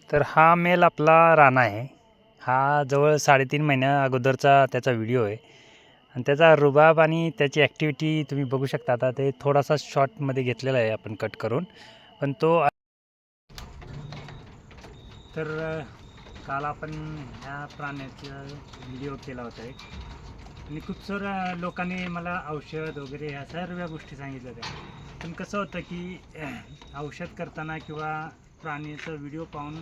तर हा मेल आपला राणा आहे. हा जवळ 3.5 महिन्या अगोदरचा त्याचा व्हिडिओ आहे आणि त्याचा रुबाब आणि त्याची ॲक्टिव्हिटी तुम्ही बघू शकता. आता ते थोडासा शॉर्टमध्ये घेतलेला आहे आपण कट करून, पण तो तर काल आपण ह्या प्राण्याचा व्हिडिओ केला होता एक, आणि खूप साऱ्या लोकांनी मला औषध वगैरे ह्या सर्व गोष्टी सांगितल्या होत्या. पण कसं होतं की औषध करताना किंवा प्राण्याचा व्हिडिओ पाहून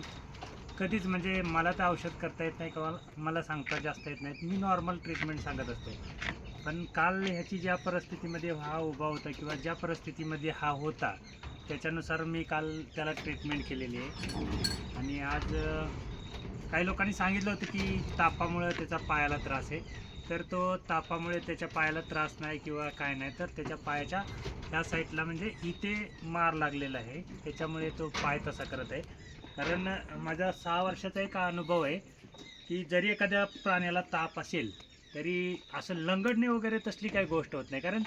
कधीच म्हणजे मला तर औषध करता येत नाही किंवा मला सांगता जास्त येत नाहीत. मी नॉर्मल ट्रीटमेंट सांगत असतो. पण काल ह्याची ज्या परिस्थितीमध्ये हा उभा होता किंवा ज्या परिस्थितीमध्ये हा होता त्याच्यानुसार मी काल त्याला ट्रीटमेंट केलेली आहे. आणि आज काही लोकांनी सांगितलं होतं की तापामुळे त्याचा पायाला त्रास आहे. तर तो तापामुळे त्याच्या पायाला त्रास नाही किंवा काय नाही, तर त्याच्या पायाच्या ह्या साईडला म्हणजे इथे मार लागलेला आहे, त्याच्यामुळे तो पाय तसा करत आहे. कारण माझा 6 वर्षाचा एक अनुभव आहे की जरी एखाद्या प्राण्याला ताप असेल तरी असं लंगडणे वगैरे तसली काही गोष्ट होत नाही. कारण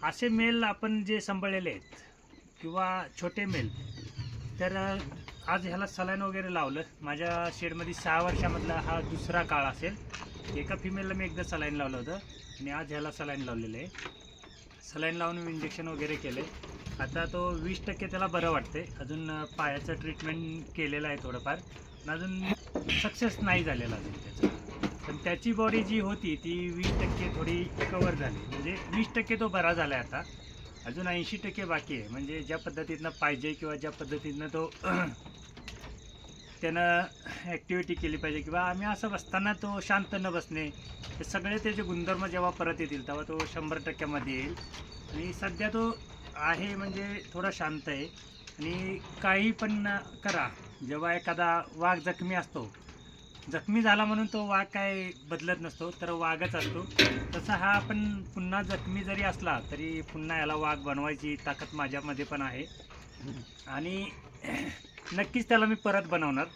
असे मेल आपण जे सांभाळलेले आहेत किंवा छोटे मेल, तर आज ह्याला सलाईन वगैरे लावलं. माझ्या शेडमध्ये 6 वर्षामधला हा दुसरा काळ असेल. एका फिमेलला मी एकदा सलाईन लावलं होतं आणि आज ह्याला सलाईन लावलेलं आहे. सलाईन लावून इंजेक्शन वगैरे केले. आता तो 20% त्याला बरं वाटते. अजून पायाचं ट्रीटमेंट केलेलं आहे थोडंफार, पण अजून सक्सेस नाही झालेला अजून त्याचं. पण त्याची बॉडी जी होती ती 20% थोडी कवर झाली, म्हणजे 20% तो बरा झाला आहे. आता अजून 80% बाकी आहे. म्हणजे ज्या पद्धतीनं पाहिजे किंवा ज्या पद्धतीनं तो त्यानं ॲक्टिव्हिटी केली पाहिजे किंवा आम्ही असं बसताना तो शांत न बसणे, हे सगळे त्याचे गुणधर्म जेव्हा परत येतील तेव्हा तो 100%मध्ये येईल. आणि सध्या तो आहे म्हणजे थोडा शांत आहे. आणि काही पण करा, जेव्हा एखादा वाघ जखमी असतो, जखमी झाला म्हणून तो वाघ काय बदलत नसतो, तर वाघच असतो. तसा हा पण पुन्हा जखमी जरी असला तरी पुन्हा याला वाघ बनवायची ताकद माझ्यामध्ये पण आहे. आणि नक्कीच त्याला मी परत बनवणार.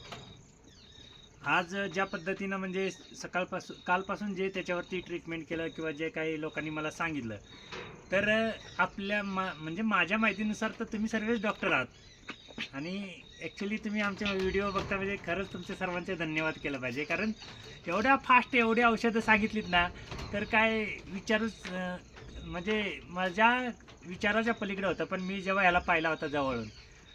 आज ज्या पद्धतीनं म्हणजे कालपासून जे त्याच्यावरती ट्रीटमेंट केलं किंवा जे काही लोकांनी मला सांगितलं, तर आपल्या म्हणजे माझ्या माहितीनुसार तर तुम्ही सर्वच डॉक्टर आहात. आणि ॲक्च्युली तुम्ही आमचे व्हिडिओ बघता म्हणजे खरंच तुमचे सर्वांचे धन्यवाद केलं पाहिजे. कारण एवढ्या फास्ट एवढी औषधं सांगितलीत ना, तर काय विचारूच म्हणजे माझ्या विचाराच्या पलीकडे होतं. पण मी जेव्हा ह्याला पाहिला होता जवळून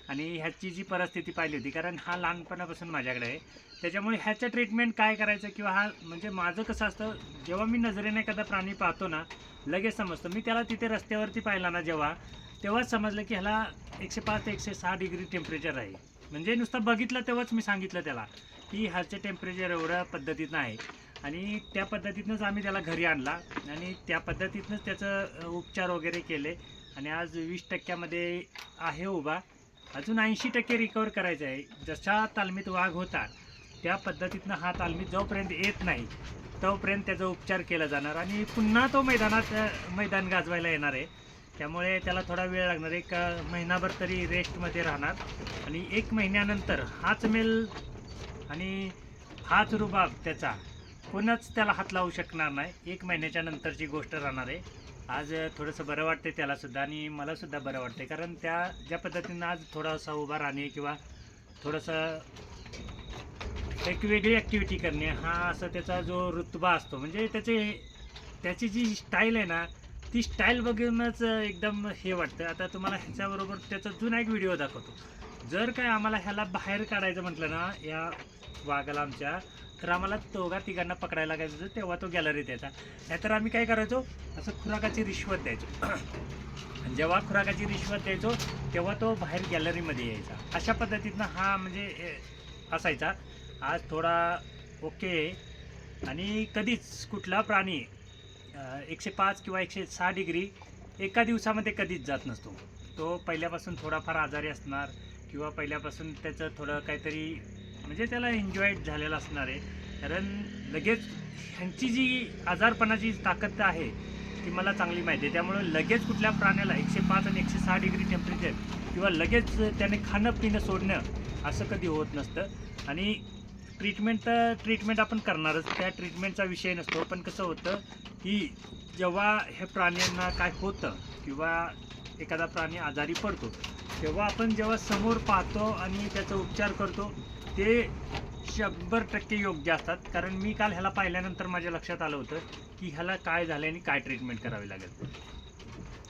आणि ह्याची जी परिस्थिती पाहिली होती, कारण हा लहानपणापासून माझ्याकडे आहे, त्याच्यामुळे ह्याचं ट्रीटमेंट काय करायचं किंवा हा म्हणजे माझं कसं असतं, जेव्हा मी नजरेने एखादा प्राणी पाहतो ना लगेच समजतं. मी त्याला तिथे रस्त्यावरती पाहिला ना जेव्हा, तेव्हाच समजलं की ह्याला 105 ते 106 डिग्री टेम्परेचर आहे. म्हणजे नुसतं बघितलं तेव्हाच मी सांगितलं त्याला की ह्याचं टेम्परेचर एवढ्या पद्धतीनं आहे. आणि त्या पद्धतीतनंच आम्ही त्याला घरी आणला आणि त्या पद्धतीतनंच त्याचं उपचार वगैरे केले. आणि आज 20%मध्ये आहे उभा. अजून 80% रिकवर करायचं आहे. जशा तालमीत वाघ होता त्या पद्धतीतनं हा तालमीत जोपर्यंत येत नाही तोपर्यंत त्याचा उपचार केला जाणार आणि पुन्हा तो मैदान गाजवायला येणार आहे. त्यामुळे त्याला थोडा वेळ लागणार. एक महिनाभर तरी रेस्टमध्ये राहणार आणि 1 महिन्यानंतर हाच मेल आणि हाच रुबाब त्याचा कोणच त्याला हात लावू शकणार नाही. 1 महिन्याच्या नंतरची गोष्ट राहणार आहे. आज थोडंसं बरं वाटते त्यालासुद्धा आणि मलासुद्धा बरं वाटते. कारण त्या ज्या पद्धतीनं आज थोडासा उभा राहणे किंवा थोडंसं एक वेगळी ॲक्टिव्हिटी करणे, हा असा त्याचा जो रुतबा असतो, म्हणजे त्याची जी स्टाईल आहे ना, ती स्टाईल बघूनच एकदम हे वाटतं. आता तुम्हाला ह्याच्याबरोबर त्याचा जुना एक व्हिडिओ दाखवतो. जर काय आम्हाला ह्याला बाहेर काढायचं म्हटलं ना या वाघाला आमच्या, तर आम्हाला तिघांना पकडायला लागायचं होतं, तेव्हा तो गॅलरीत यायचा. नाहीतर आम्ही काय करायचो, असं खुराकाची रिश्वत द्यायचो. आणि जेव्हा खुराकाची रिश्वत द्यायचो तेव्हा तो बाहेर गॅलरीमध्ये यायचा. अशा पद्धतीनं हा म्हणजे असायचा. आज थोडा ओके आहे. आणि कधीच कुठला प्राणी 105 किंवा 106 डिग्री एका दिवसामध्ये कधीच जात नसतो. तो पहिल्यापासून थोडाफार आजारी असणार किंवा पहिल्यापासून त्याचं थोडं काहीतरी म्हणजे त्याला एन्जॉय झालेलं असणार आहे. कारण लगेच ह्यांची जी आजारपणाची ताकद आहे ती मला चांगली माहिती आहे. त्यामुळं लगेच कुठल्या प्राण्याला 105 आणि 106 डिग्री टेम्परेचर किंवा लगेच त्याने खाणं पिणं सोडणं असं कधी होत नसतं. आणि ट्रीटमेंट आपण करणारच, त्या ट्रीटमेंटचा विषय नसतो. पण कसं होतं की जेव्हा हे प्राण्यांना काय होतं किंवा एखादा प्राणी आजारी पडतो तेव्हा आपण जेव्हा समोर पाहतो आणि त्याचा उपचार करतो ते 100% योग्य असतात. कारण मी काल ह्याला पाहिल्यानंतर माझ्या लक्षात आलं होतं की ह्याला काय झालं आणि काय ट्रीटमेंट करावी लागेल,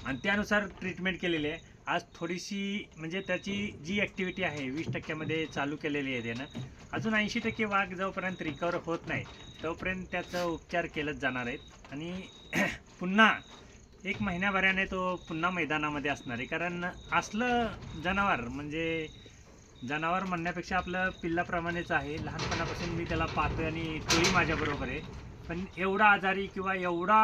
आणि त्यानुसार ट्रीटमेंट केलेली आहे. आज थोडीशी म्हणजे त्याची जी ॲक्टिव्हिटी आहे 20%मध्ये चालू केलेली आहे त्यानं. अजून 80% वाघ जोपर्यंत रिकवर होत नाही तोपर्यंत त्याचा उपचार केलंच जाणार आहेत. आणि पुन्हा 1 महिन्याभराने तो पुन्हा मैदानामध्ये असणार आहे. कारण असलं जनावर म्हणजे जनावर म्हणण्यापेक्षा आपलं पिल्लाप्रमाणेच आहे. लहानपणापासून मी त्याला पाहतो आणि तोही माझ्याबरोबर आहे. पण एवढा आजारी किंवा एवढा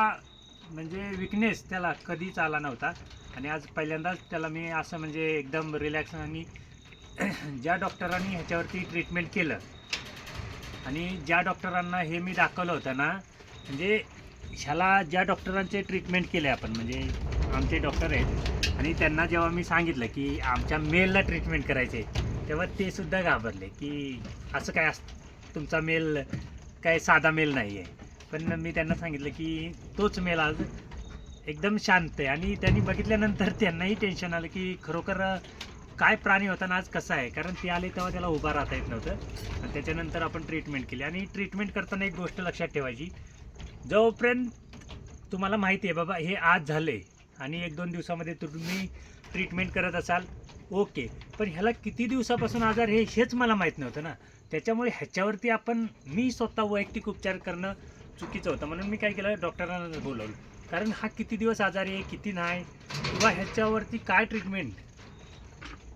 म्हणजे विकनेस त्याला कधीच आला नव्हता. आणि आज पहिल्यांदाच त्याला मी असं म्हणजे एकदम रिलॅक्स आणि ज्या डॉक्टरांनी ह्याच्यावरती ट्रीटमेंट केलं आणि ज्या डॉक्टरांना हे मी दाखवलं होतं ना, म्हणजे ह्याला ज्या डॉक्टरांचे ट्रीटमेंट केले आपण म्हणजे आमचे डॉक्टर आहेत, आणि त्यांना जेव्हा मी सांगितलं की आमच्या मेलला ट्रीटमेंट करायचे तेव्हा ते सुद्धा घाबरले की असं काय तुमचा मेल काय साधा मेल नाही आहे. पण मी त्यांना सांगितलं की तोच मेल आज एकदम शांत आहे. आणि त्यांनी बघितल्यानंतर त्यांनाही टेन्शन आलं की खरोखर काय प्राणी होता ना आज कसा आहे. कारण ते आले तेव्हा त्याला उभा राहता येत नव्हतं, आणि त्याच्यानंतर आपण ट्रीटमेंट केली. आणि ट्रीटमेंट करताना एक गोष्ट लक्षात ठेवायची, जोपर्यंत तुम्हाला माहिती आहे बाबा हे आज झाले आणि 1-2 दिवसामध्ये तुम्ही ट्रीटमेंट करत असाल ओके, पण ह्याला किती दिवसापासून आजार हेच मला माहीत नव्हतं ना. त्याच्यामुळे ह्याच्यावरती मी स्वतः वैयक्तिक उपचार करणं चुकीचं होतं. म्हणून मी काय केलं, डॉक्टरांना बोलवलं. कारण हा किती दिवस आजारी आहे किती नाही किंवा ह्याच्यावरती काय ट्रीटमेंट,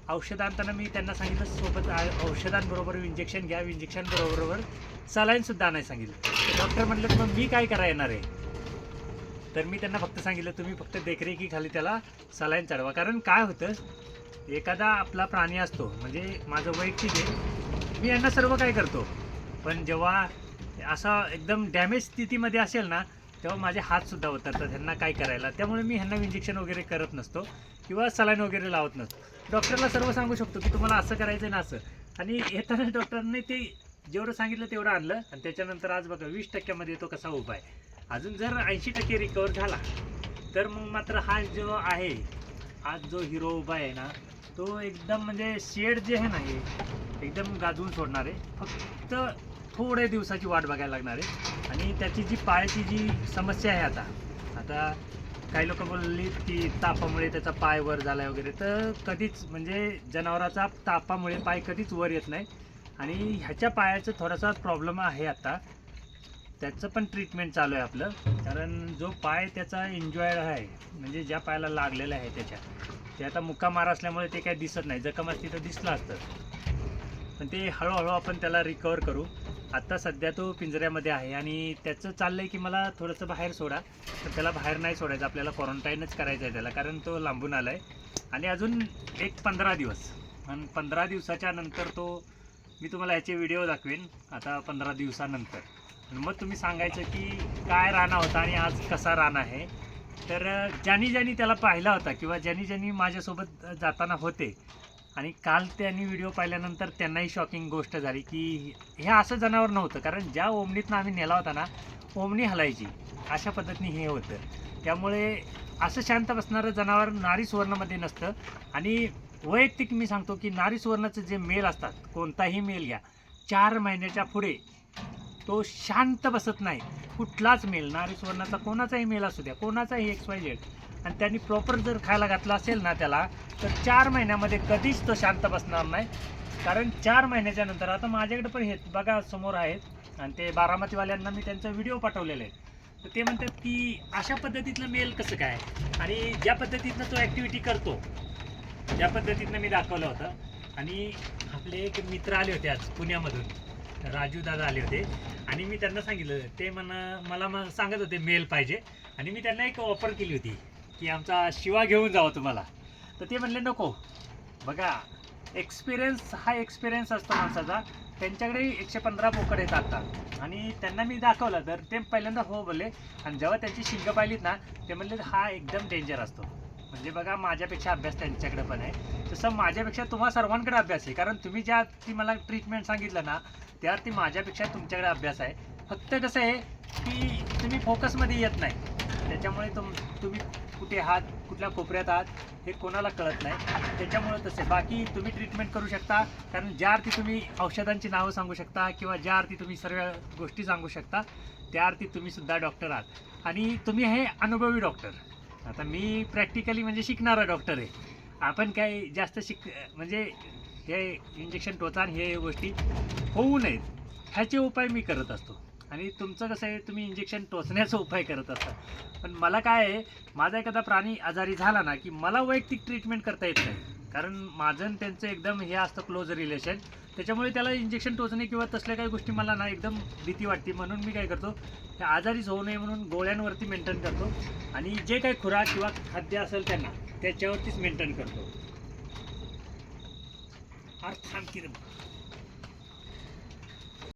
औषध आणताना मी त्यांना सांगितलं सोबत औषधांबरोबर इंजेक्शन घ्या, इंजेक्शन बरोबर सलाईनसुद्धा आणायला सांगितलं. डॉक्टर म्हटलं मग मी काय करायला येणार आहे. तर मी त्यांना फक्त सांगितलं तुम्ही फक्त देखरेखीखाली त्याला सलाईन चढवा. कारण काय होतं, एखादा आपला प्राणी असतो म्हणजे माझं वैयक्तिक आहे, मी यांना सर्व काय करतो, पण जेव्हा असा एकदम डॅमेज स्थितीमध्ये असेल ना तेव्हा माझे हातसुद्धा उतरतात ह्यांना काय करायला. त्यामुळे मी ह्यांना इंजेक्शन वगैरे करत नसतो किंवा सलाईन वगैरे लावत नसतो. डॉक्टरला सर्व सांगू शकतो की तुम्हाला असं करायचं ना असं. आणि येताना डॉक्टरने ते जेवढं सांगितलं तेवढं आणलं, आणि त्याच्यानंतर आज बघा 20%मध्ये तो कसा उभा आहे. अजून जर 80% रिकवर झाला तर मग मात्र हा जो आहे आज जो हिरो उभा आहे ना तो एकदम म्हणजे शेड जे आहे ना हे एकदम गाजवून सोडणार आहे. फक्त थोड्या दिवसाची वाट बघायला लागणार आहे. आणि त्याची जी पायाची जी समस्या आहे आता काही लोक बोलली की तापामुळे त्याचा पाय वर झाला आहे वगैरे, तर कधीच म्हणजे जनावराचा तापामुळे पाय कधीच वर येत नाही. आणि ह्याच्या पायाचं थोडासा प्रॉब्लेम आहे आता, त्याचं पण ट्रीटमेंट चालू आहे आपलं. कारण जो पाय त्याचा इंजॉयड आहे म्हणजे ज्या पायाला लागलेलं आहे ते आता मुक्का मार असल्यामुळे ते काही दिसत नाही. जखम असती तर दिसलं असतं, पण ते हळूहळू आपण त्याला रिकवर करू. आत्ता सध्या तो पिंजऱ्यामध्ये आहे आणि त्याचं चाललं आहे की मला थोडंसं बाहेर सोडा, तर त्याला बाहेर नाही सोडायचं, आपल्याला क्वारंटाईनच करायचं आहे त्याला. कारण तो लांबून आला आहे आणि अजून 15 दिवस, आणि 15 दिवसाच्या नंतर मी तुम्हाला याचे व्हिडिओ दाखवेन आता 15 दिवसानंतर. आणि मग तुम्ही सांगायचं की काय राणा होता आणि आज कसा राणा आहे. तर ज्यांनी त्याला पाहिला होता किंवा ज्यांनी माझ्यासोबत जाताना होते आणि काल त्यांनी व्हिडिओ पाहिल्यानंतर त्यांनाही शॉकिंग गोष्ट झाली की हे असं जनावर नव्हतं. कारण ज्या ओमनीतनं आम्ही नेला होता ना, ओमनी हलायची अशा पद्धतीने हे होतं. त्यामुळे असं शांत बसणारं जनावर नारी सुवर्णमध्ये नसतं. आणि वैयक्तिक मी सांगतो की नारी सुवर्णाचे जे मेल असतात, कोणताही मेल घ्या, 4 महिन्याच्या पुढे तो शांत बसत नाही. कुठलाच मेल, नारी सुवर्णाचा कोणाचाही मेल असू द्या, कोणाचाही XYZ, आणि त्यांनी प्रॉपर जर खायला घातलं असेल ना त्याला, तर 4 महिन्यामध्ये कधीच तो शांत बसणार नाही. कारण 4 महिन्याच्या नंतर आता माझ्याकडे पण हे बघा समोर आहेत, आणि ते बारामतीवाल्यांना मी त्यांचा व्हिडिओ पाठवलेला आहे. तर ते म्हणतात की अशा पद्धतीतलं मेल कसं काय, आणि ज्या पद्धतीतनं तो ॲक्टिव्हिटी करतो ज्या पद्धतीतनं मी दाखवलं होतं. आणि आपले एक मित्र आले होते आज पुण्यामधून, राजू दादा आले होते, आणि मी त्यांना सांगितलं, ते मला सांगत होते मेल पाहिजे, आणि मी त्यांना एक ऑफर केली होती की आमचा शिवा घेऊन जावं तुम्हाला. तर ते म्हणले नको. बघा हा एक्सपिरियन्स असतो माणसाचा. त्यांच्याकडे 115 बोकड आहेत आता, आणि त्यांना मी दाखवलं तर ते पहिल्यांदा हो बोलले, आणि जेव्हा त्यांची शिंगं पाहिलीत ना ते म्हणले हा एकदम डेंजर असतो. म्हणजे बघा माझ्यापेक्षा अभ्यास त्यांच्याकडे पण आहे, तसं माझ्यापेक्षा तुम्हा सर्वांकडे अभ्यास आहे. कारण तुम्ही ती मला ट्रीटमेंट सांगितलं ना त्यावरती माझ्यापेक्षा तुमच्याकडे अभ्यास आहे. फक्त कसं आहे की तुम्ही फोकसमध्ये येत नाही, त्याच्यामुळे तुम्ही कुठे आहात कुठल्या कोपऱ्यात आहात हे कोणाला कळत नाही, त्याच्यामुळं तसे. बाकी तुम्ही ट्रीटमेंट करू शकता, कारण ज्या अर्थी तुम्ही औषधांची नावं सांगू शकता किंवा ज्या अर्थी तुम्ही सर्व गोष्टी सांगू शकता त्या अर्थी तुम्ही सुद्धा डॉक्टर आहात आणि तुम्ही हे अनुभवी डॉक्टर. आता मी प्रॅक्टिकली म्हणजे शिकणारा डॉक्टर आहे. आपण काय जास्त म्हणजे हे इंजेक्शन टोचान हे गोष्टी होऊ नयेत ह्याचे उपाय मी करत असतो. आणि तुमचं कसं आहे, तुम्ही इंजेक्शन टोचण्याचा उपाय करत असता. पण मला काय आहे, माझा एखादा प्राणी आजारी झाला ना की मला वैयक्तिक ट्रीटमेंट करता येत नाही, कारण माझं आणि त्यांचं एकदम हे असतं क्लोज रिलेशन. त्याच्यामुळे त्याला इंजेक्शन टोचणे किंवा तसल्या काही गोष्टी मला ना एकदम भीती वाटते. म्हणून मी काय करतो, ते आजारीच होऊ नये म्हणून गोळ्यांवरती मेंटेन करतो आणि जे काही खुराक किंवा खाद्य असेल त्यांना त्याच्यावरतीच मेंटेन करतो. अर्थान की